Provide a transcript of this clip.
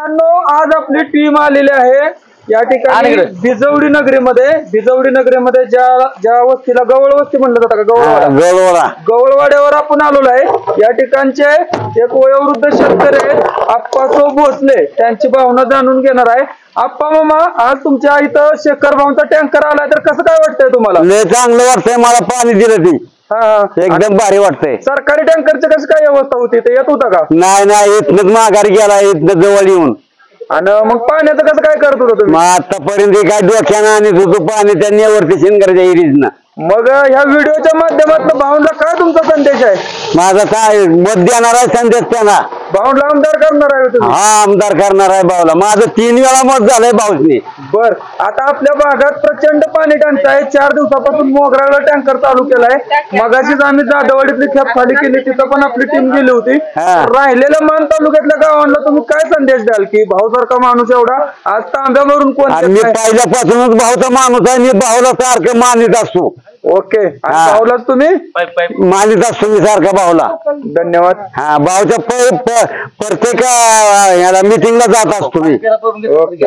मित्रांनो, आज आपली टीम आलेली आहे या ठिकाणी भिजवडी नगरीमध्ये ज्या वस्तीला गवळ वस्ती म्हणलं जातं का, गवळवाड्यावर आपण आलेलो आहे। या ठिकाणचे एक वयोवृद्ध शेतकरी आहेत आप्पासो भोसले, त्यांची भावना जाणून घेणार आहे। आप्पा मामा, आज तुमच्या इथं शेखर भाऊंचा टँकर आलाय, तर कसं काय वाटतंय तुम्हाला? लय चांगलं वाटतंय, मला पाणी दिलं ती एकदम भारी वाटतंय। सरकारी टँकरची कशी काय व्यवस्था होती, ते येत होता का? नाही, इथनच माघारी गेला, इथनं जवळ येऊन। आणि मग पाण्याचं कसं काय करत होता तुम्ही? आतापर्यंत काय डोक्यानं आणि तुझं पाणी त्यांनी वरती शिंगरच्या इरीजनं। मग ह्या व्हिडिओच्या माध्यमातून भाऊंना काय तुमचा संदेश आहे? माझा काय मत देणार आहे संदेश त्यांना, भाऊंला आमदार करणार आहे तुम्ही? हा, आमदार करणार आहे भाऊला। माझं 3 वेळा मत झालंय भाऊनी। बर, आता आपल्या भागात प्रचंड पाणी टंचाई, 4 दिवसापासून मोगराला टँकर चालू केलाय। मगाशीच आम्ही जाधववाडीतली खेप खाली केली, तिथं पण आपली टीम गेली होती। राहिलेल्या मान तालुक्यातल्या गावांना तुम्ही काय संदेश द्याल की भाऊसारखा माणूस एवढा आज तांब्यावरून कोण? मी पहिल्यापासूनच भाऊचा माणूस आहे, मी भाऊला सारखं मानित असतो। ओके, भाऊला तुम्ही मानित असतो मी सारखा भाऊला। धन्यवाद। हा, भाऊच्या प्रत्येक ह्याला मीटिंगला जात असतो मी। ओके।